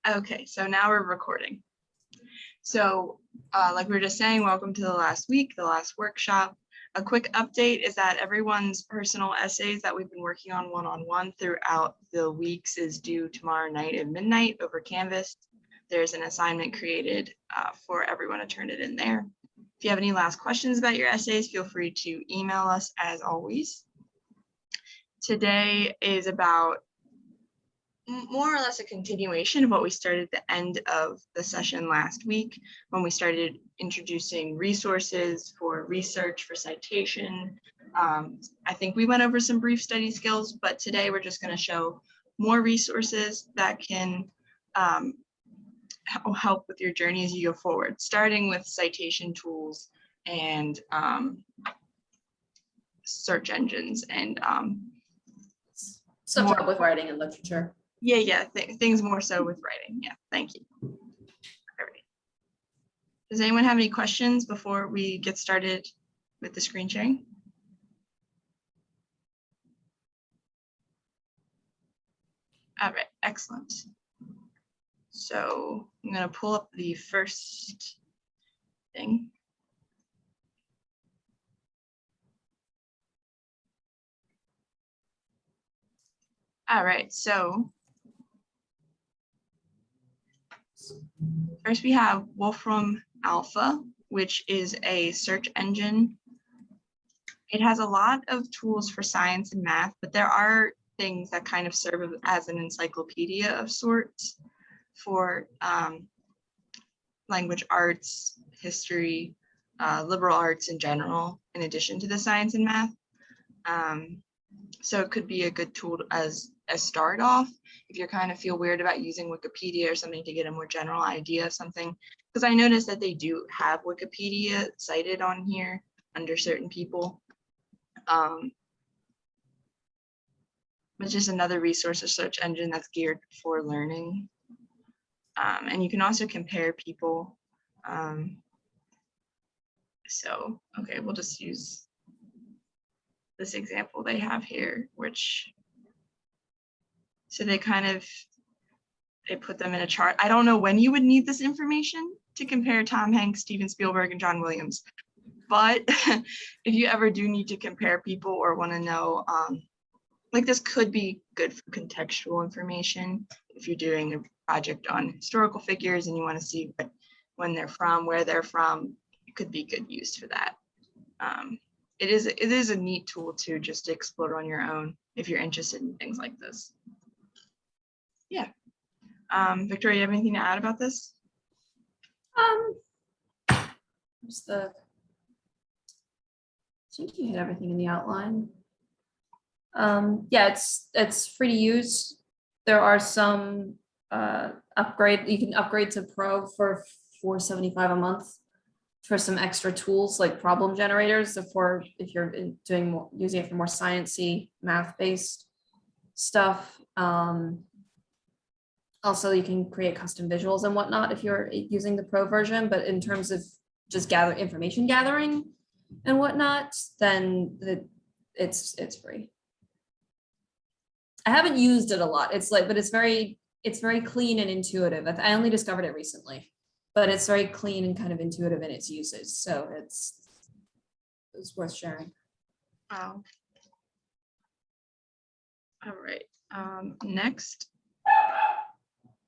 Okay, so now we're recording. So like we were just saying, welcome to the last week, the last workshop. A quick update is that everyone's personal essays that we've been working on one-on-one throughout the weeks is due tomorrow night at midnight over Canvas. There's an assignment created for everyone to turn it in there. If you have any last questions about your essays, feel free to email us as always. Today is about more or less a continuation of what we started at the end of the session last week when we started introducing resources for research, for citation. I think we went over some brief study skills, but today we're just going to show more resources that can help with your journey as you go forward, starting with citation tools and search engines and stuff to help with writing and literature. Yeah, things more so with writing. Yeah, thank you. All right. Does anyone have any questions before we get started with the screen sharing? All right, excellent. So I'm going to pull up the first thing. All right, so first we have Wolfram Alpha, which is a search engine. It has a lot of tools for science and math, but there are things that kind of serve as an encyclopedia of sorts for language arts, history, liberal arts in general, in addition to the science and math. So it could be a good tool as a start off if you kind of feel weird about using Wikipedia or something to get a more general idea of something. Because I noticed that they do have Wikipedia cited on here under certain people. It's just another resource or search engine that's geared for learning. And you can also compare people. So, okay, we'll just use this example they have here, which, so they put them in a chart. I don't know when you would need this information to compare Tom Hanks, Steven Spielberg, and John Williams. But if you ever do need to compare people or want to know, like this could be good for contextual information. If you're doing a project on historical figures and you want to see when they're from, where they're from, it could be good use for that. It is a neat tool to just explore on your own if you're interested in things like this. Yeah. Victoria, you have anything to add about this? Just I think you hit everything in the outline. Yeah, it's free to use. There are some you can upgrade to Pro for $4.75 a month for some extra tools like problem generators. So if you're using it for more sciencey, math-based stuff. Also, you can create custom visuals and whatnot if you're using the Pro version. But in terms of just information gathering and whatnot, then it's free. I haven't used it a lot. But it's very clean and intuitive. I only discovered it recently, but it's very clean and kind of intuitive in its usage. So it's worth sharing. Wow. All right. Next,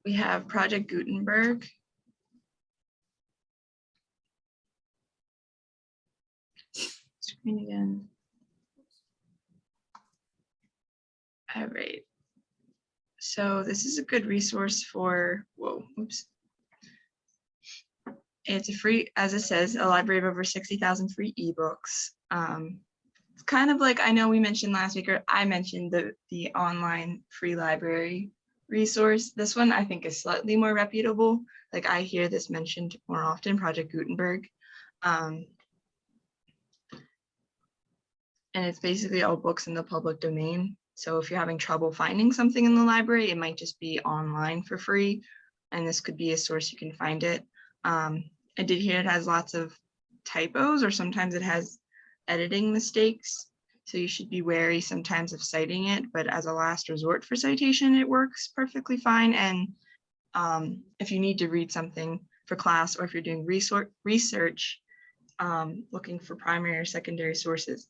we have Project Gutenberg. Screen again. All right. So this is a good resource for, it's a free, as it says, a library of over 60,000 free ebooks. It's kind of like, I know we mentioned last week, or I mentioned the online free library resource. This one I think is slightly more reputable. Like I hear this mentioned more often, Project Gutenberg. And it's basically all books in the public domain. So if you're having trouble finding something in the library, it might just be online for free. And this could be a source you can find it. I did hear it has lots of typos, or sometimes it has editing mistakes. So you should be wary sometimes of citing it, but as a last resort for citation, it works perfectly fine. And if you need to read something for class, or if you're doing research, looking for primary or secondary sources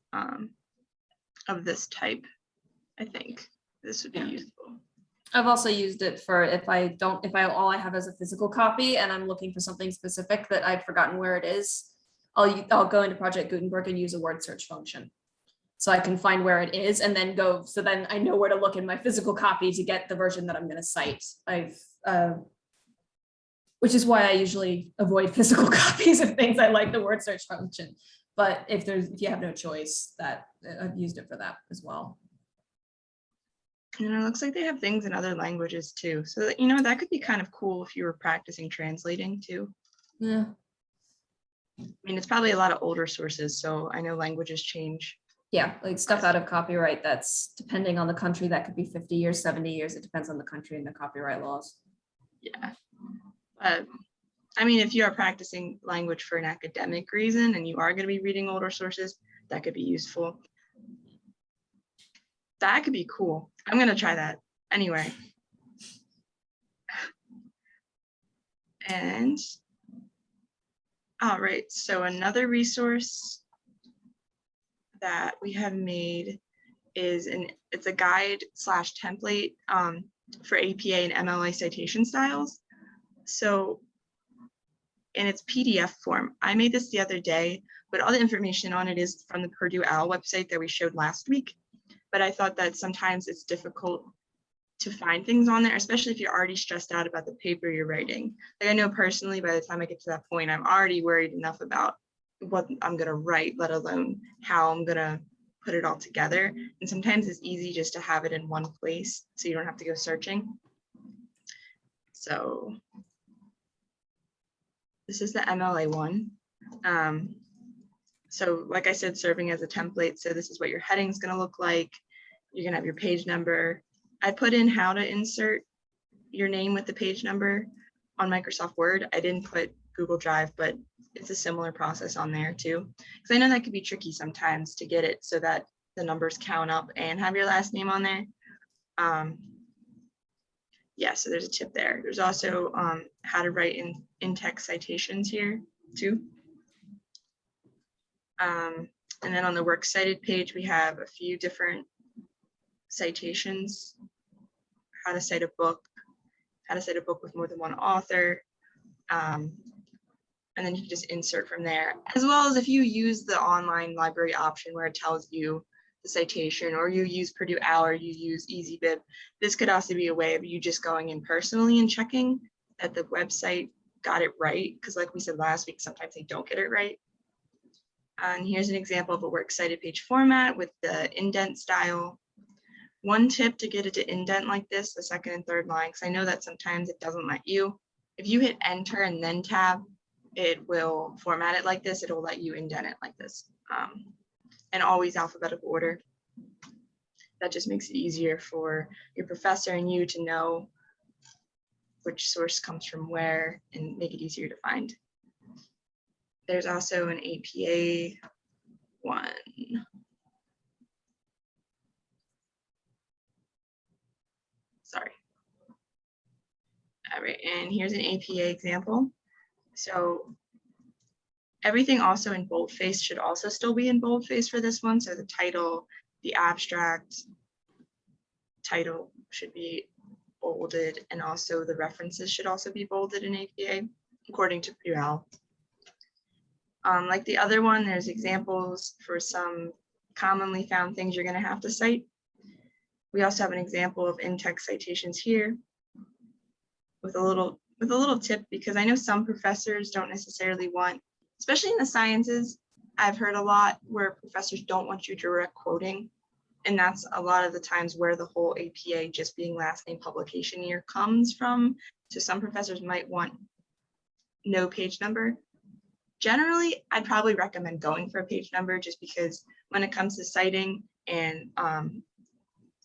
of this type, I think this would be useful. I've also used it for if all I have is a physical copy and I'm looking for something specific that I'd forgotten where it is, I'll go into Project Gutenberg and use a word search function. So I can find where it is and then go, so then I know where to look in my physical copy to get the version that I'm going to cite. Which is why I usually avoid physical copies of things. I like the word search function, but if you have no choice, that I've used it for that as well. And it looks like they have things in other languages too. So that, you know, that could be kind of cool if you were practicing translating too. Yeah. I mean, it's probably a lot of older sources, so I know languages change. Yeah, like stuff out of copyright that's depending on the country, that could be 50 years, 70 years. It depends on the country and the copyright laws. Yeah. But I mean, if you are practicing language for an academic reason and you are going to be reading older sources, that could be useful. That could be cool. I'm going to try that anyway. And all right, so another resource that we have made is it's a guide / template for APA and MLA citation styles. So in its PDF form, I made this the other day, but all the information on it is from the Purdue OWL website that we showed last week. But I thought that sometimes it's difficult to find things on there, especially if you're already stressed out about the paper you're writing. Like I know personally, by the time I get to that point, I'm already worried enough about what I'm gonna write, let alone how I'm gonna put it all together. And sometimes it's easy just to have it in one place so you don't have to go searching. So this is the MLA one. So like I said, serving as a template. So this is what your heading is going to look like. You're going to have your page number. I put in how to insert your name with the page number on Microsoft Word. I didn't put Google Drive, but it's a similar process on there too. Because I know that could be tricky sometimes to get it so that the numbers count up and have your last name on there. Yeah, so there's a tip there. There's also how to write in-text citations here too. And then on the works cited page, we have a few different citations, how to cite a book with more than one author. And then you can just insert from there, as well as if you use the online library option where it tells you the citation, or you use Purdue OWL, or you use EasyBib. This could also be a way of you just going in personally and checking that the website got it right, because like we said last week, sometimes they don't get it right. And here's an example of a works cited page format with the indent style. One tip to get it to indent like this, the second and third line, because I know that sometimes it doesn't let you. If you hit enter and then tab, it will format it like this. It'll let you indent it like this. And always alphabetical order. That just makes it easier for your professor and you to know which source comes from where and make it easier to find. There's also an APA one. Sorry. All right, and here's an APA example. So everything also in boldface should also still be in boldface for this one. So the title, the abstract title should be bolded, and also the references should also be bolded in APA, according to Purdue OWL. Like the other one, there's examples for some commonly found things you're going to have to cite. We also have an example of in-text citations here with a little tip, because I know some professors don't necessarily want, especially in the sciences, I've heard a lot where professors don't want you direct quoting. And that's a lot of the times where the whole APA just being last name publication year comes from. So some professors might want no page number. Generally, I'd probably recommend going for a page number, just because when it comes to citing and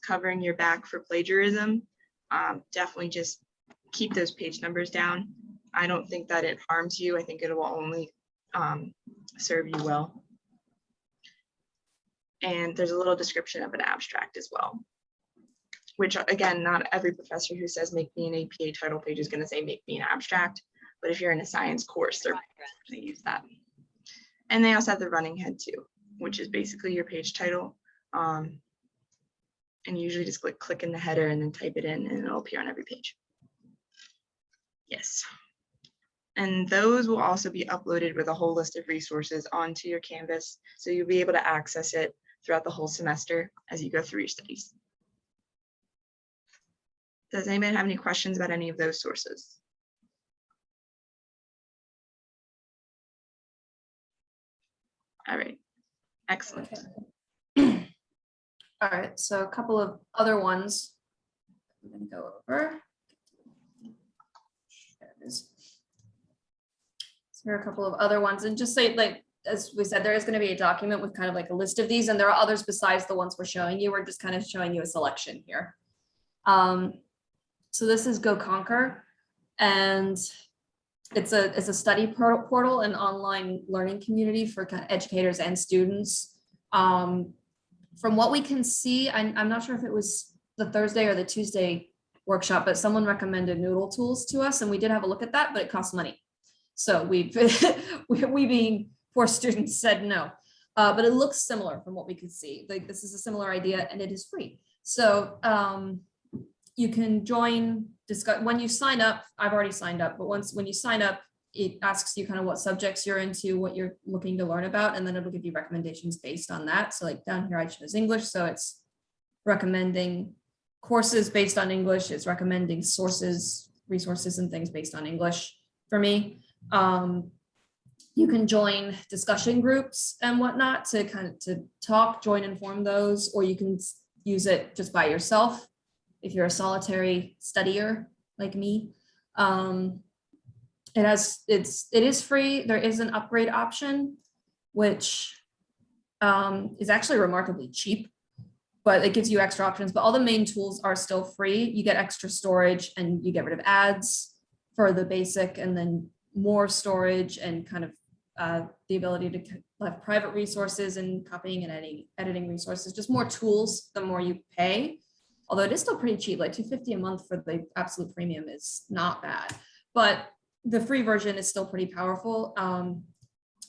covering your back for plagiarism, definitely just keep those page numbers down. I don't think that it harms you. I think it will only serve you well. And there's a little description of an abstract as well. which again, not every professor who says make me an APA title page is going to say make me an abstract, but if you're in a science course, they're going to use that. And they also have the running head too, which is basically your page title. And usually just click in the header and then type it in and it'll appear on every page. Yes. And those will also be uploaded with a whole list of resources onto your Canvas. So you'll be able to access it throughout the whole semester as you go through your studies. Does anybody have any questions about any of those sources? All right, excellent. Okay. All right, so a couple of other ones I'm going to go over. There it is. So here are a couple of other ones, and just say, like, as we said, there is going to be a document with kind of like a list of these, and there are others besides the ones we're showing you. We're just kind of showing you a selection here. So this is Go Conquer, and it's a study portal and online learning community for kind of educators and students. From what we can see, I'm not sure if it was the Thursday or the Tuesday workshop, but someone recommended Noodle Tools to us, and we did have a look at that, but it costs money. So we being poor students said no, but it looks similar from what we could see. Like, this is a similar idea and it is free. So you can join, discuss, when you sign up. I've already signed up, but when you sign up, it asks you kind of what subjects you're into, what you're looking to learn about, and then it'll give you recommendations based on that. So like down here, I chose English. So it's recommending courses based on English. It's recommending sources, resources, and things based on English for me. You can join discussion groups and whatnot to kind of to talk, join and form those, or you can use it just by yourself if you're a solitary studier like me. It is free. There is an upgrade option, which is actually remarkably cheap, but it gives you extra options. But all the main tools are still free. You get extra storage and you get rid of ads for the basic, and then more storage and kind of the ability to have private resources and copying and editing resources, just more tools the more you pay. Although it is still pretty cheap, like $250 a month for the absolute premium is not bad, but the free version is still pretty powerful.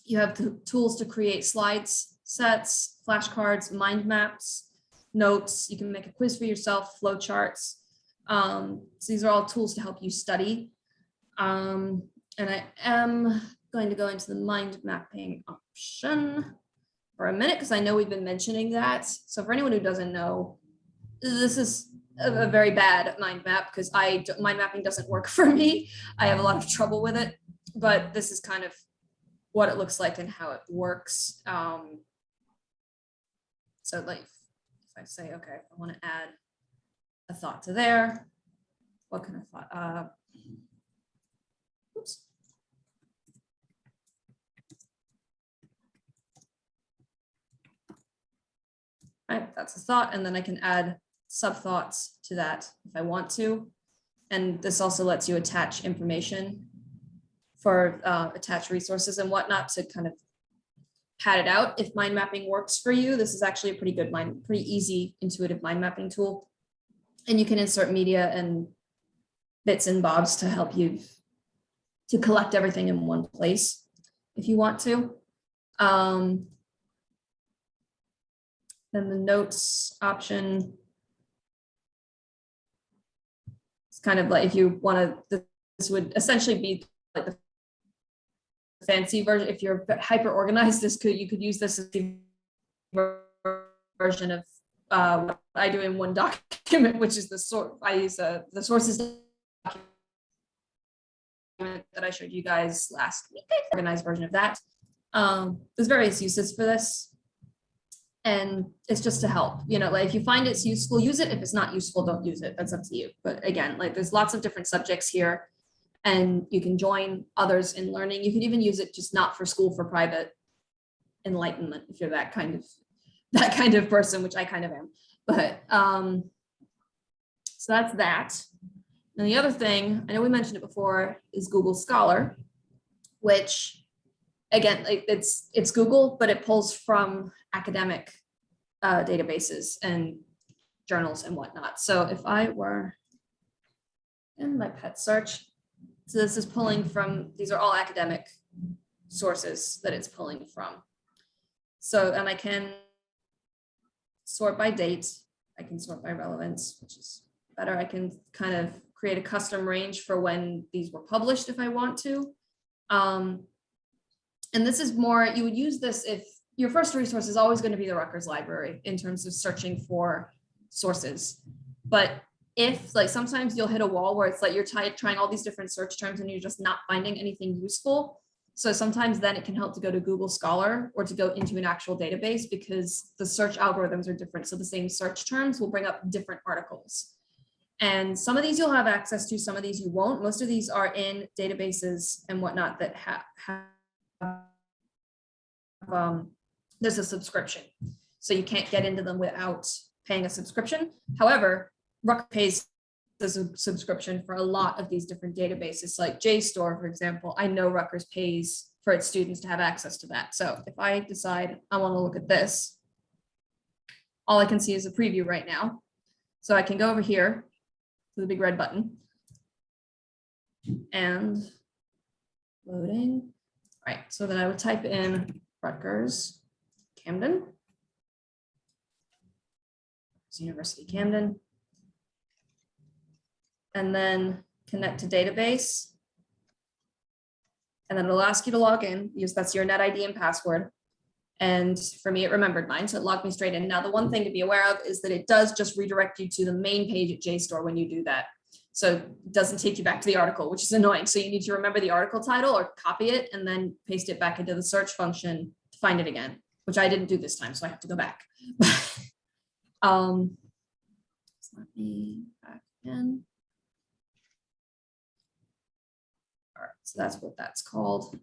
You have the tools to create slides, sets, flashcards, mind maps, notes. You can make a quiz for yourself, flow charts. So these are all tools to help you study. And I am going to go into the mind mapping option for a minute because I know we've been mentioning that. So for anyone who doesn't know, this is a very bad mind map because mind mapping doesn't work for me. I have a lot of trouble with it, but this is kind of what it looks like and how it works. So like if I say, okay, I want to add a thought to there, what kind of thought? Oops. Right, that's a thought, and then I can add sub-thoughts to that if I want to. And this also lets you attach information for attached resources and whatnot to kind of pad it out. If mind mapping works for you, this is actually a pretty easy, intuitive mind mapping tool. And you can insert media and bits and bobs to help you to collect everything in one place if you want to. Then the notes option, it's kind of like if you want to, this would essentially be like the fancy version. If you're hyper organized, you could use this as the version of what I do in one document, which is the source. I use the sources document that I showed you guys last week. Organized version of that. There's various uses for this. And it's just to help, like if you find it's useful, use it. If it's not useful, don't use it. That's up to you. But again, like there's lots of different subjects here and you can join others in learning. You can even use it just not for school, for private enlightenment, if you're that kind of person, which I kind of am. But so that's that. And the other thing, I know we mentioned it before, is Google Scholar, which again, it's Google, but it pulls from academic databases and journals and whatnot. So if I were in my pet search, so this is pulling from, these are all academic sources that it's pulling from. So, and I can sort by date, I can sort by relevance, which is better. I can kind of create a custom range for when these were published if I want to. And this is more, you would use this if your first resource is always going to be the Rutgers library in terms of searching for sources. But if like sometimes you'll hit a wall where it's like you're trying all these different search terms and you're just not finding anything useful. So sometimes then it can help to go to Google Scholar or to go into an actual database because the search algorithms are different. So the same search terms will bring up different articles. And some of these you'll have access to, some of these you won't. Most of these are in databases and whatnot that have there's a subscription. So you can't get into them without paying a subscription. However, Rutgers pays the subscription for a lot of these different databases, like JSTOR, for example. I know Rutgers pays for its students to have access to that. So if I decide I want to look at this, all I can see is a preview right now. So I can go over here to the big red button and loading. All right, so then I would type in Rutgers-Camden, University Camden, and then connect to database. And then it'll ask you to log in, because that's your net ID and password. And for me, it remembered mine, so it logged me straight in. Now, the one thing to be aware of is that it does just redirect you to the main page at JSTOR when you do that. So it doesn't take you back to the article, which is annoying. So you need to remember the article title or copy it and then paste it back into the search function to find it again, which I didn't do this time, so I have to go back. So let me back again. All right, so that's what that's called.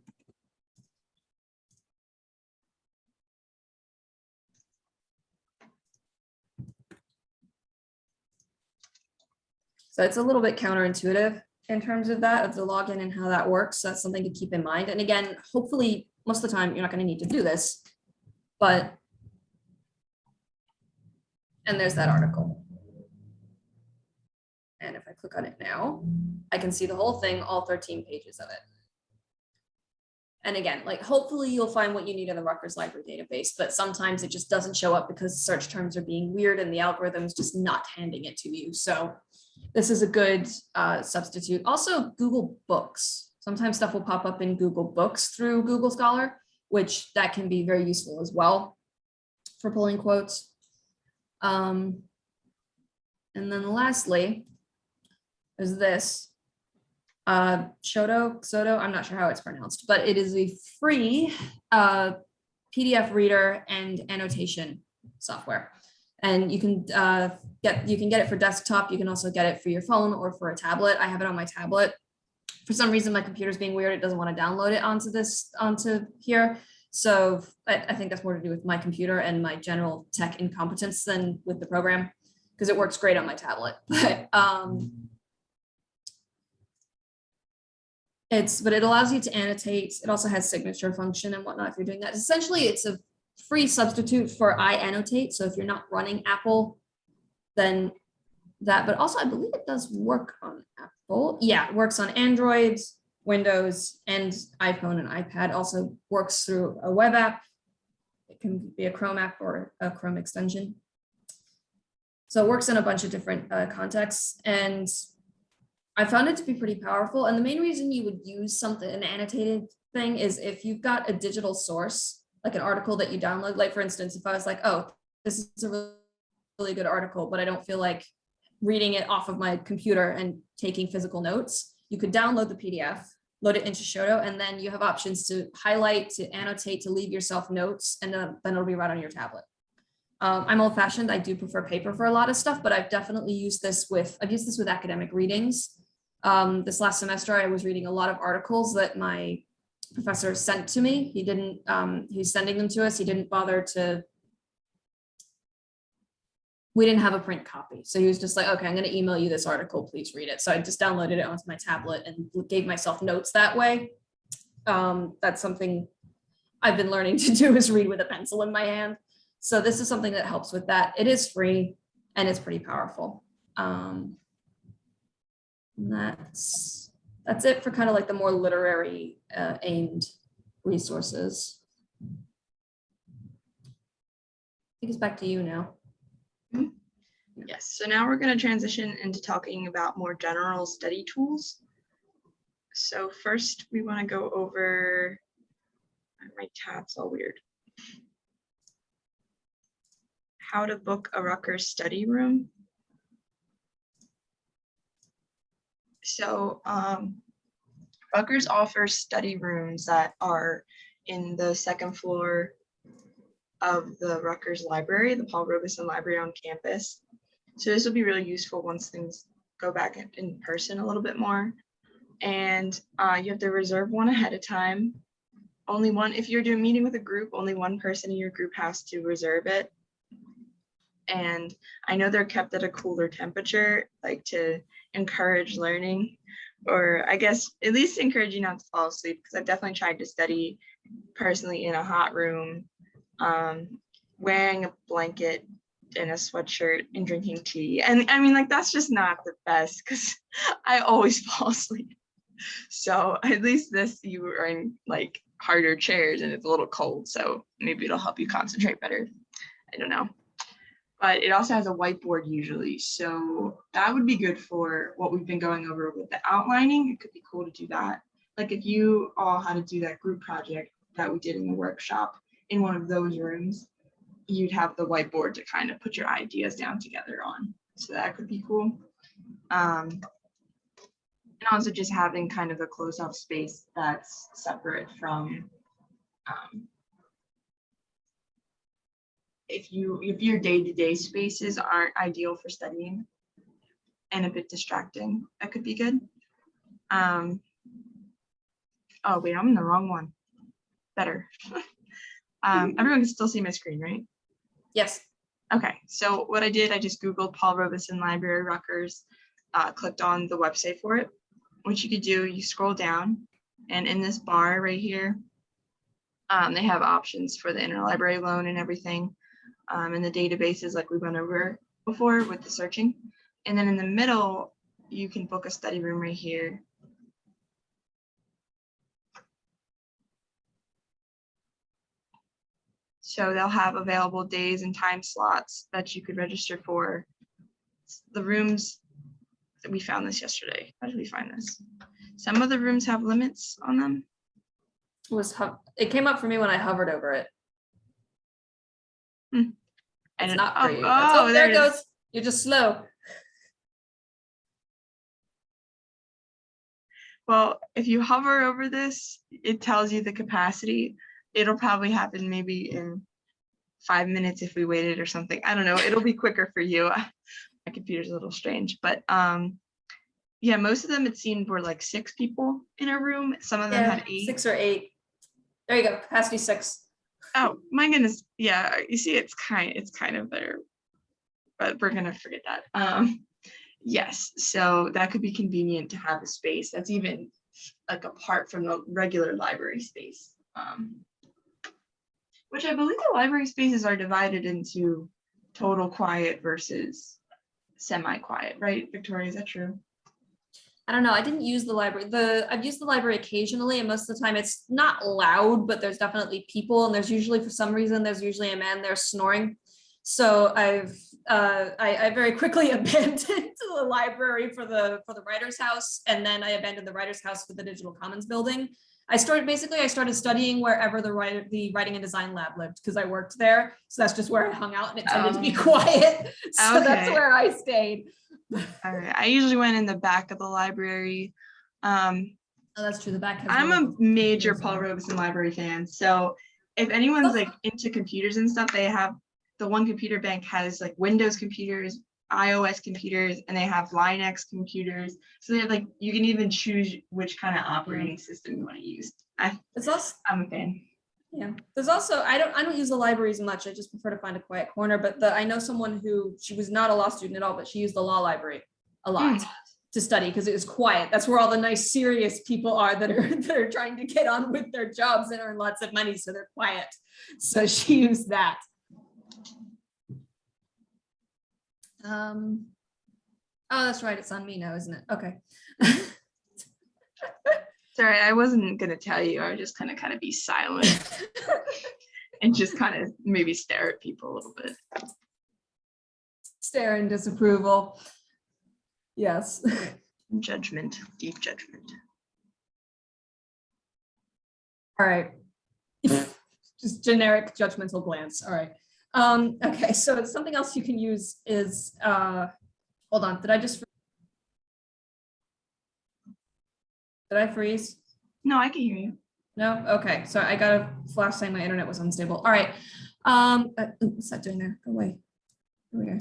So it's a little bit counterintuitive in terms of that, of the login and how that works. So that's something to keep in mind. And again, hopefully most of the time you're not going to need to do this, but, and there's that article. And if I click on it now, I can see the whole thing, all 13 pages of it. And again, like hopefully you'll find what you need in the Rutgers Library database, but sometimes it just doesn't show up because search terms are being weird and the algorithm's just not handing it to you. So this is a good substitute. Also, Google Books. Sometimes stuff will pop up in Google Books through Google Scholar, which that can be very useful as well for pulling quotes. And then lastly, is this Shoto, I'm not sure how it's pronounced, but it is a free PDF reader and annotation software. And you can get it for desktop. You can also get it for your phone or for a tablet. I have it on my tablet. For some reason, my computer's being weird. It doesn't want to download it onto here. So I think that's more to do with my computer and my general tech incompetence than with the program, because it works great on my tablet. But it allows you to annotate. It also has signature function and whatnot if you're doing that. Essentially, it's a free substitute for iAnnotate. So if you're not running Apple, then that, but also I believe it does work on Apple. Yeah, it works on Android, Windows, and iPhone and iPad. Also works through a web app. It can be a Chrome app or a Chrome extension. So it works in a bunch of different contexts. And I found it to be pretty powerful. And the main reason you would use something, an annotated thing, is if you've got a digital source, like an article that you download. Like for instance, if I was like, oh, this is a really good article, but I don't feel like reading it off of my computer and taking physical notes, you could download the PDF, load it into Shoto, and then you have options to highlight, to annotate, to leave yourself notes, and then it'll be right on your tablet. I'm old fashioned. I do prefer paper for a lot of stuff, but I've definitely used this with academic readings. This last semester, I was reading a lot of articles that my professor sent to me. He's sending them to us. He didn't bother to, we didn't have a print copy. So he was just like, okay, I'm going to email you this article, please read it. So I just downloaded it onto my tablet and gave myself notes that way. That's something I've been learning to do, is read with a pencil in my hand. So this is something that helps with that. It is free. and it's pretty powerful. And that's it for kind of like the more literary aimed resources. I think it's back to you now. Yes, so now we're going to transition into talking about more general study tools. So first we want to go over, my tab's all weird. How to book a Rutgers study room. So Rutgers offers study rooms that are in the second floor of the Rutgers Library, the Paul Robeson Library on campus. So this will be really useful once things go back in person a little bit more. And you have to reserve one ahead of time. Only one, if you're doing a meeting with a group, only one person in your group has to reserve it. And I know they're kept at a cooler temperature, like to encourage learning, or I guess at least encourage you not to fall asleep, because I've definitely tried to study personally in a hot room, wearing a blanket and a sweatshirt and drinking tea. And I mean, like, that's just not the best because I always fall asleep. So at least this, you are in like harder chairs and it's a little cold. So maybe it'll help you concentrate better. I don't know. But it also has a whiteboard usually. So that would be good for what we've been going over with the outlining. It could be cool to do that. Like if you all had to do that group project that we did in the workshop in one of those rooms, you'd have the whiteboard to kind of put your ideas down together on. So that could be cool. And also just having kind of a closed off space that's separate from if your day-to-day spaces aren't ideal for studying and a bit distracting, that could be good. Oh wait, I'm in the wrong one. Better. Everyone can still see my screen, right? Yes. Okay, so what I did, I just Googled Paul Robeson Library Rutgers, clicked on the website for it. What you could do, you scroll down, and in this bar right here, they have options for the interlibrary loan and everything, and the databases like we went over before with the searching. And then in the middle, you can book a study room right here. So they'll have available days and time slots that you could register for. The rooms, we found this yesterday. How did we find this? Some of the rooms have limits on them. It came up for me when I hovered over it. It's not for you. Oh, there it goes. You're just slow. Well, if you hover over this, it tells you the capacity. It'll probably happen maybe in 5 minutes if we waited or something. I don't know. It'll be quicker for you. My computer's a little strange, but yeah, most of them it seemed were like 6 people in a room. Some of them had 8. 6 or 8. There you go. Capacity 6. Oh my goodness. Yeah, you see, it's kind of there, but we're gonna forget that. Yes, so that could be convenient to have a space that's even like apart from the regular library space. Which I believe the library spaces are divided into total quiet versus semi-quiet, right, Victoria? Is that true? I don't know. I didn't use the library. I've used the library occasionally, and most of the time it's not loud, but there's definitely people, and there's usually, for some reason, there's usually a man there snoring. So I very quickly abandoned the library for the writer's house, and then I abandoned the writer's house for the Digital Commons building. I started studying wherever the writing and design lab lived because I worked there. So that's just where I hung out, and it tended to be quiet. So that's where I stayed. All right. I usually went in the back of the library. Oh, that's true. The back has I'm a major Paul Robeson Library fan. So if anyone's like into computers and stuff, they have the one computer bank has like Windows computers, iOS computers, and they have Linux computers. So they have like, you can even choose which kind of operating system you want to use. I'm a fan. Yeah, there's also, I don't use the libraries much. I just prefer to find a quiet corner, but I know someone who, she was not a law student at all, but she used the law library a lot to study because it was quiet. That's where all the nice, serious people are that are trying to get on with their jobs and earn lots of money, so they're quiet. So she used that. Oh, that's right. It's on me now, isn't it? Okay. Sorry, I wasn't gonna tell you. I was just gonna kind of be silent and just kind of maybe stare at people a little bit. Stare in disapproval. Yes. Judgment, deep judgment. All right. Just generic judgmental glance. All right. Okay, so something else you can use is, hold on, did I freeze? No, I can hear you. No? Okay, so I got a flash saying my internet was unstable. All right. What's that doing there? Go away. Over here.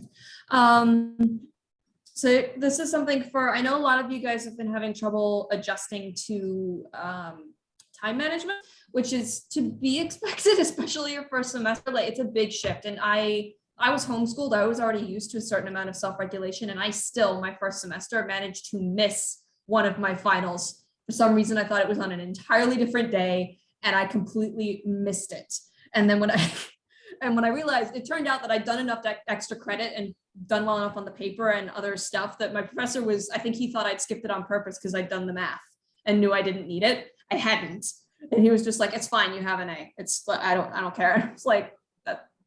So this is something for, I know a lot of you guys have been having trouble adjusting to time management, which is to be expected, especially your first semester. Like, it's a big shift. And I was homeschooled. I was already used to a certain amount of self-regulation, and I still, my first semester, managed to miss one of my finals. For some reason, I thought it was on an entirely different day, and I completely missed it. And then when I realized, it turned out that I'd done enough extra credit and done well enough on the paper and other stuff that my professor was, I think he thought I'd skipped it on purpose because I'd done the math and knew I didn't need it. I hadn't. And he was just like, it's fine, you have an A. I don't care. It's like,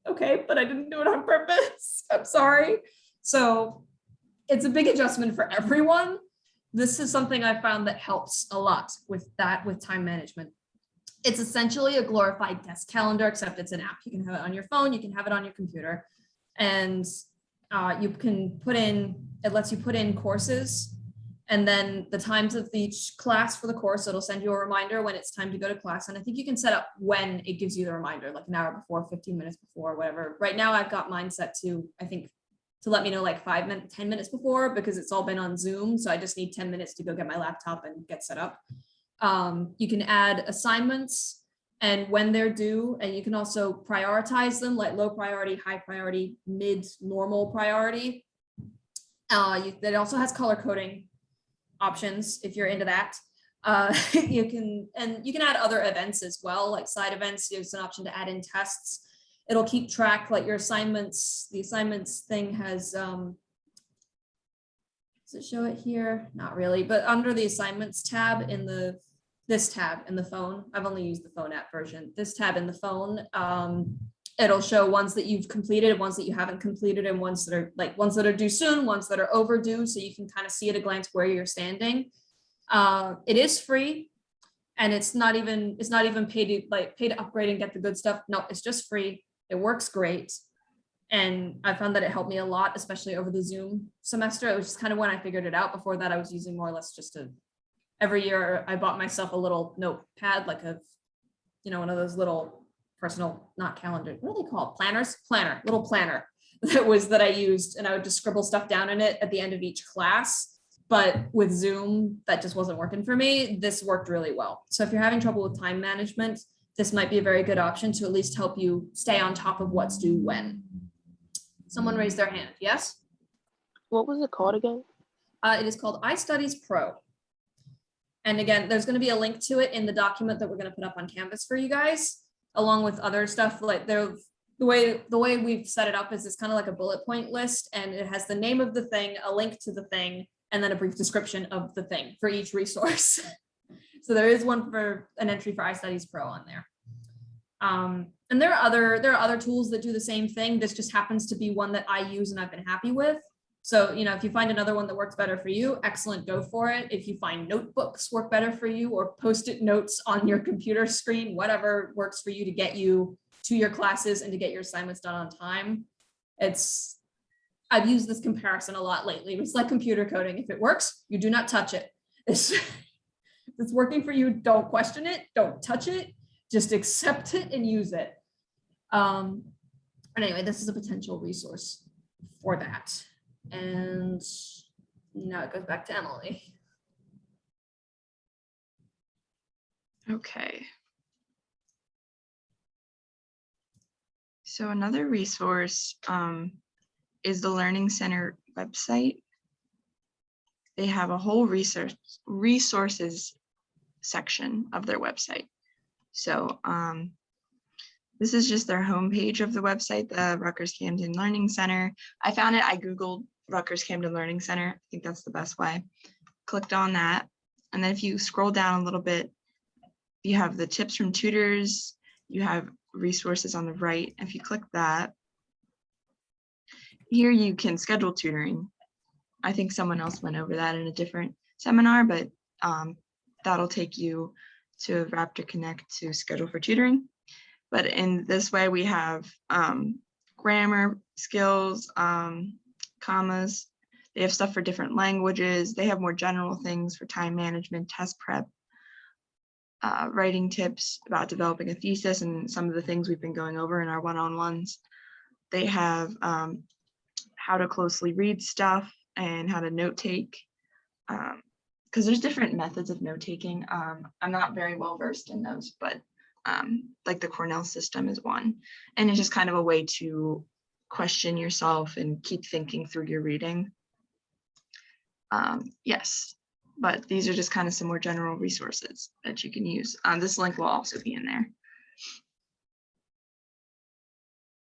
okay, but I didn't do it on purpose. I'm sorry. So it's a big adjustment for everyone. This is something I found that helps a lot with time management. It's essentially a glorified desk calendar, except it's an app. You can have it on your phone, you can have it on your computer, and you can it lets you put in courses, and then the times of each class for the course. It'll send you a reminder when it's time to go to class. And I think you can set up when it gives you the reminder, like an hour before, 15 minutes before, whatever. Right now I've got mine set to, I think, to let me know like 10 minutes before, because it's all been on Zoom. So I just need 10 minutes to go get my laptop and get set up. You can add assignments and when they're due, and you can also prioritize them, like low priority, high priority, mid, normal priority. It also has color coding options if you're into that. You can add other events as well, like side events. There's an option to add in tests. It'll keep track, like your assignments. The assignments thing has, does it show it here? Not really, but under the assignments tab in this tab in the phone, I've only used the phone app version. This tab in the phone, it'll show ones that you've completed, ones that you haven't completed, and ones that are due soon, ones that are overdue. So you can kind of see at a glance where you're standing. It is free, and it's not even paid to upgrade and get the good stuff. No, it's just free. It works great. And I found that it helped me a lot, especially over the Zoom semester. It was just kind of when I figured it out. Before that, I was using more or less every year I bought myself a little notepad, like one of those little personal, not calendar, what are they called? Little planner that I used, and I would just scribble stuff down in it at the end of each class. But with Zoom, that just wasn't working for me. This worked really well. So if you're having trouble with time management, this might be a very good option to at least help you stay on top of what's due when. Someone raised their hand. Yes? What was it called again? It is called iStudies Pro. And again, there's going to be a link to it in the document that we're going to put up on Canvas for you guys, along with other stuff. Like the way we've set it up is it's kind of like a bullet point list, and it has the name of the thing, a link to the thing, and then a brief description of the thing for each resource. So there is one for an entry for iStudies Pro on there. And there are other tools that do the same thing. This just happens to be one that I use and I've been happy with. So, if you find another one that works better for you, excellent, go for it. If you find notebooks work better for you, or Post-it notes on your computer screen, whatever works for you to get you to your classes and to get your assignments done on time. I've used this comparison a lot lately. It's like computer coding. If it works, you do not touch it. If it's working for you, don't question it, don't touch it, just accept it and use it. And anyway, this is a potential resource for that. And now it goes back to Emily. Okay. So another resource is the Learning Center website. They have a whole resources section of their website. So This is just their homepage of the website, the Rutgers-Camden Learning Center. I found it, I Googled Rutgers-Camden Learning Center. I think that's the best way. Clicked on that. And then if you scroll down a little bit, you have the tips from tutors, you have resources on the right. If you click that, here you can schedule tutoring. I think someone else went over that in a different seminar, but that'll take you to Raptor Connect to schedule for tutoring. But in this way, we have grammar skills, commas. They have stuff for different languages. They have more general things for time management, test prep, writing tips about developing a thesis, and some of the things we've been going over in our one-on-ones. They have how to closely read stuff and how to note take, because there's different methods of note taking. I'm not very well versed in those, but like the Cornell system is one, and it's just kind of a way to question yourself and keep thinking through your reading. Yes, but these are just kind of some more general resources that you can use. This link will also be in there.